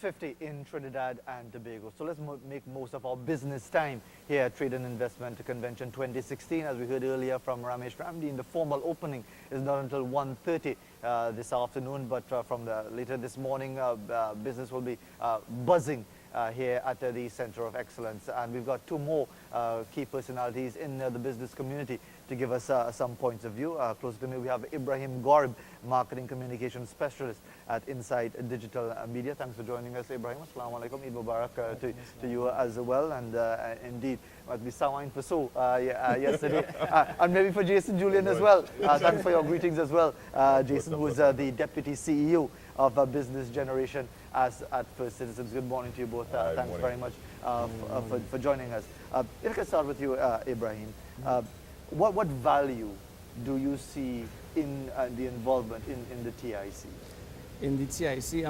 6:50 in Trinidad and Tobago. So let's make most of our business time here at Trade and Investment Convention 2016. As we heard earlier from Ramesh Ramdeen, the formal opening is not until 1:30 this afternoon, but from later this morning, business will be buzzing here at the Center of Excellence. And we've got two more key personalities in the business community to give us some points of view. Close to me, we have Ibrahim Gorb, Marketing Communication Specialist at Inside Digital Media. Thanks for joining us, Ibrahim. Assalamu alaikum. Eid Mubarak to you as well. And indeed, must be Sawain for so yesterday. And maybe for Jason Julian as well. Thanks for your greetings as well. Jason, who is the Deputy CEO of Business Generation at First Citizens. Good morning to you both. Thanks very much for joining us. If I can start with you, Ibrahim. What value do you see in the involvement in the TIC? In the TIC,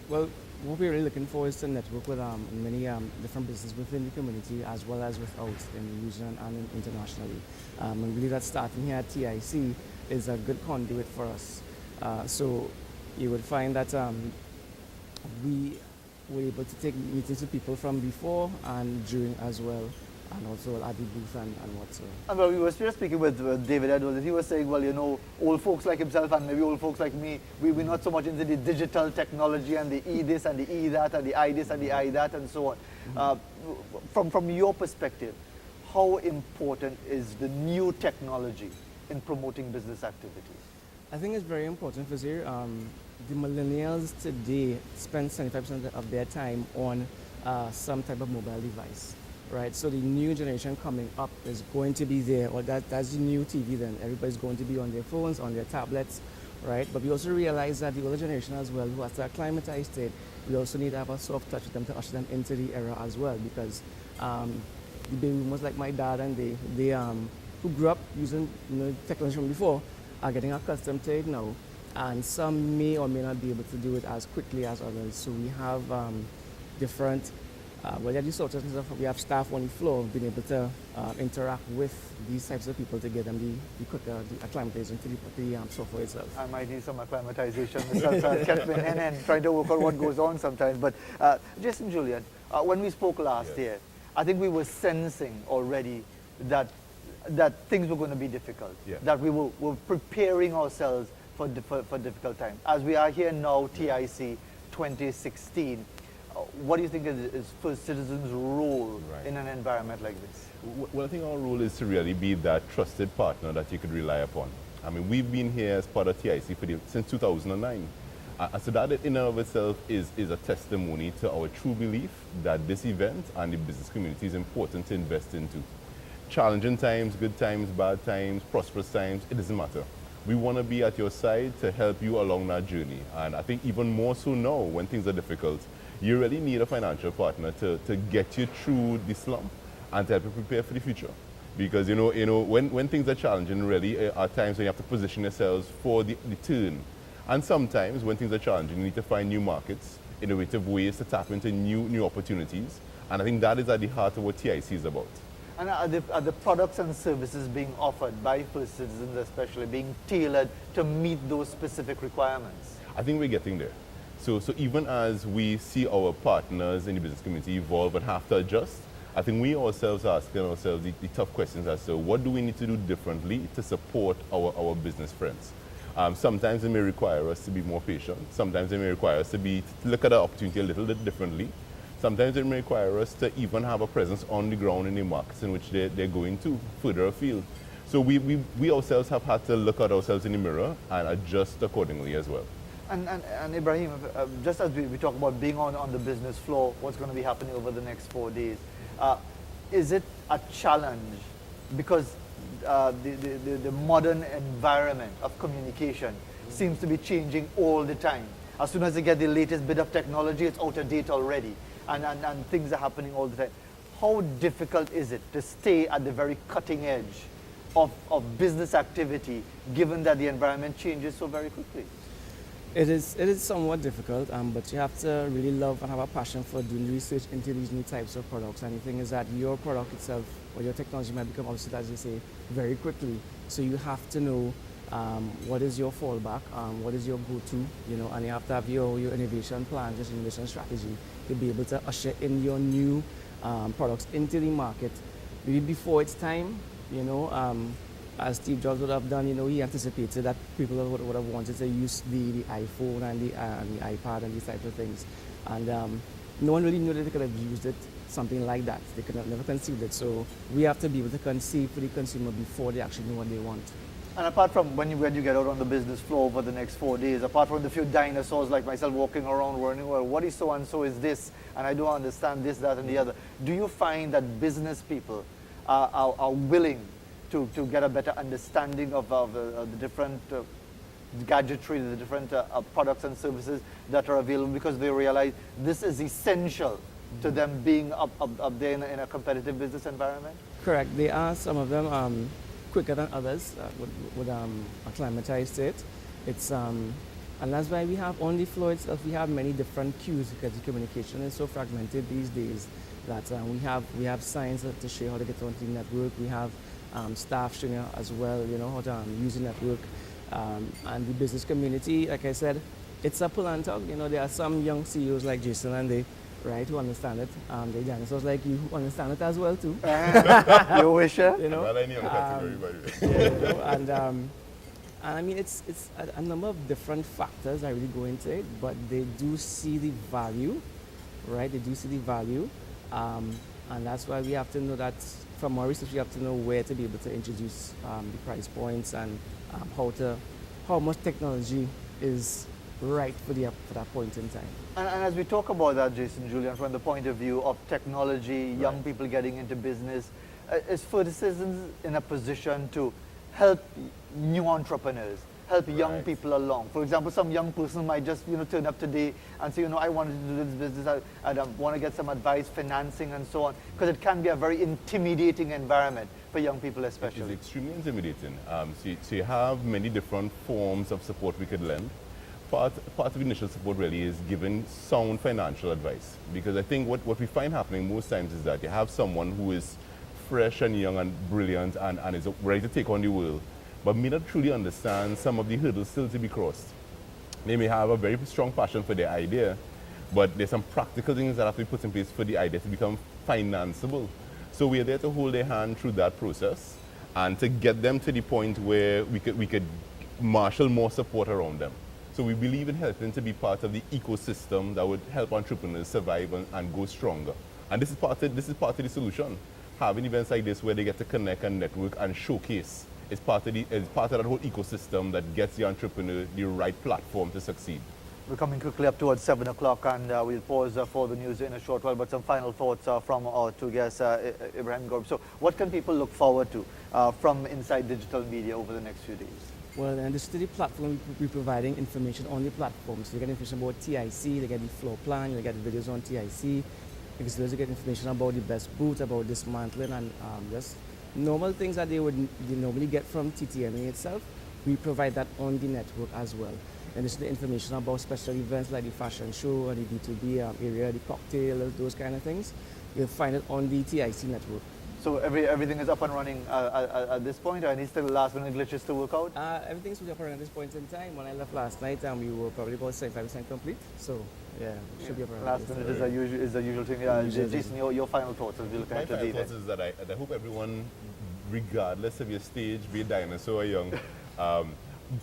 well, what we're really looking for is to network with many different businesses within the community as well as without in the region and internationally. And we believe that starting here at TIC is a good conduit for us. So you would find that we were able to take meetings with people from before and during as well, and also at the booth and whatsoever. And well, we were just speaking with David Edwards, and he was saying, well, you know, old folks like himself and maybe old folks like me, we're not so much into the digital technology and the E this and the E that and the I this and the I that and so on. Mm-hmm. From your perspective, how important is the new technology in promoting business activities? I think it's very important for the millennials today spend 75% of their time on some type of mobile device. Right, so the new generation coming up is going to be there, or that's the new TV then. Everybody's going to be on their phones, on their tablets, right? But we also realize that the older generation as well, who has to acclimatize to it, we also need to have a soft touch with them to usher them into the era as well, because the baby boomers like my dad and they who grew up using technology from before are getting accustomed to it now, and some may or may not be able to do it as quickly as others. So we have different we have staff on the floor being able to interact with these types of people to get them the quicker acclimatization to the software itself. I might need some acclimatization myself. Kept me in and trying to work out what goes on sometimes. But Jason Julian, when we spoke last year, I think we were sensing already that things were going to be difficult, that we were preparing ourselves for difficult times. As we are here now, TIC 2016, what do you think is First Citizens' role in an environment like this? Well, I think our role is to really be that trusted partner that you could rely upon. I mean, we've been here as part of TIC since 2009. So that in and of itself is a testimony to our true belief that this event and the business community is important to invest into. Challenging times, good times, bad times, prosperous times, it doesn't matter. We want to be at your side to help you along that journey. And I think even more so now when things are difficult, you really need a financial partner to get you through the slump and to help you prepare for the future. Because when things are challenging, really are times when you have to position yourselves for the turn. And sometimes when things are challenging, you need to find new markets, innovative ways to tap into new opportunities. And I think that is at the heart of what TIC is about. And are the products and services being offered by First Citizens especially being tailored to meet those specific requirements? I think we're getting there. So even as we see our partners in the business community evolve and have to adjust, I think we ourselves are asking ourselves the tough questions as to what do we need to do differently to support our business friends. Sometimes it may require us to be more patient. Sometimes it may require us to look at the opportunity a little bit differently. Sometimes it may require us to even have a presence on the ground in the markets in which they're going to further afield. So we ourselves have had to look at ourselves in the mirror and adjust accordingly as well. And Ibrahim, just as we talk about being on the business floor, what's going to be happening over the next 4 days, is it a challenge because the modern environment of communication seems to be changing all the time? As soon as they get the latest bit of technology, it's out of date already, and things are happening all the time. How difficult is it to stay at the very cutting edge of business activity, given that the environment changes so very quickly? It is somewhat difficult, but you have to really love and have a passion for doing research into these new types of products. And the thing is that your product itself or your technology might become obsolete, as you say, very quickly. So you have to know what is your fallback, what is your go-to, and you have to have your innovation plan, just innovation strategy to be able to usher in your new products into the market. Maybe before its time, as Steve Jobs would have done, he anticipated that people would have wanted to use the iPhone and the iPad and these types of things. And no one really knew that they could have used it, something like that. They could have never conceived it. So we have to be able to conceive for the consumer before they actually know what they want. And apart from when you get out on the business floor over the next 4 days, apart from the few dinosaurs like myself walking around wondering, well, what is so-and-so is this, and I don't understand this, that, and the other, do you find that business people are willing to get a better understanding of the different gadgetry, the different products and services that are available, because they realize this is essential to them being up there in a competitive business environment? Correct. They are, some of them, quicker than others would acclimatize to it. It's and that's why we have on the floor itself, we have many different cues, because the communication is so fragmented these days that we have signs to show how to get onto the network. We have staff showing you as well, how to use the network. And the business community, like I said, it's a pull and tug. There are some young CEOs like Jason and they, right, who understand it. The dinosaurs like you who understand it as well too. You wish, Well, I knew category, by the way. And I mean, it's a number of different factors that really go into it, but they do see the value, right? They do see the value. And that's why we have to know that from our research, we have to know where to be able to introduce the price points and how much technology is right for that point in time. And as we talk about that, Jason, Julian, from the point of view of technology, young people getting into business, is Ferticizens in a position to help new entrepreneurs, help young people along? For example, some young person might just turn up today and say, I wanted to do this business, I want to get some advice, financing and so on, because it can be a very intimidating environment for young people especially. It's extremely intimidating. So you have many different forms of support we could lend. Part of initial support really is giving sound financial advice, because I think what we find happening most times is that you have someone who is fresh and young and brilliant and is ready to take on the world, but may not truly understand some of the hurdles still to be crossed. They may have a very strong passion for their idea, but there's some practical things that have to be put in place for the idea to become financeable. So we're there to hold their hand through that process and to get them to the point where we could marshal more support around them. So we believe in helping to be part of the ecosystem that would help entrepreneurs survive and go stronger. And this is part of the solution. Having events like this where they get to connect and network and showcase is part of that whole ecosystem that gets the entrepreneur the right platform to succeed. We're coming quickly up towards 7 o'clock, and we'll pause for the news in a short while, but some final thoughts from our two guests, Ibrahim Gorb. So what can people look forward to from inside digital media over the next few days? Well, and this is the platform we're providing information on the platform. So you get information about TIC, they get the floor plan, you get videos on TIC, because you get information about the best booth, about dismantling, and just normal things that they normally get from TTMA itself. We provide that on the network as well. And this is the information about special events like the fashion show and the B2B area, the cocktail, those kind of things. You'll find it on the TIC network. So everything is up and running at this point, or any still last minute glitches to work out? Everything's up and running at this point in time. When I left last night, we were probably about 75% complete. So yeah, it should be up and running. Last minute is the usual thing. Jason, your final thoughts as we look ahead to the My final thoughts is that I hope everyone, regardless of your stage, be a dinosaur or young,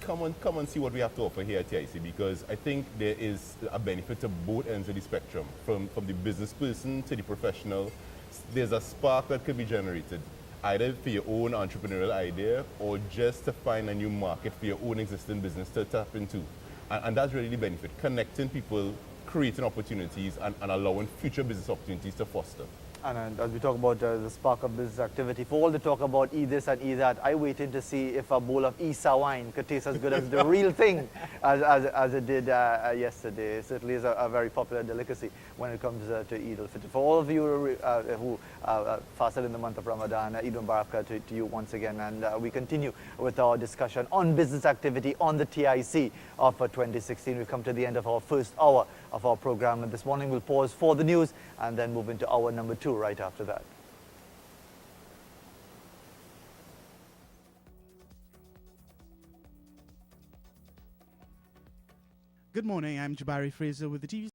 come and see what we have to offer here at TIC, because I think there is a benefit to both ends of the spectrum, from the business person to the professional. There's a spark that could be generated, either for your own entrepreneurial idea or just to find a new market for your own existing business to tap into. And that's really the benefit, connecting people, creating opportunities, and allowing future business opportunities to foster. And as we talk about the spark of business activity, for all the talk about e-this and e-that, I waited to see if a bowl of Isa wine could taste as good as the real thing as it did yesterday. It certainly is a very popular delicacy when it comes to Eid al-Fitr. For all of you who fasted in the month of Ramadan, Eid Mubarak to you once again. And we continue with our discussion on business activity on the TIC of 2016. We've come to the end of our first hour of our program, and this morning we'll pause for the news and then move into hour number 2 right after that. Good morning, I'm Jabari Fraser with the TV6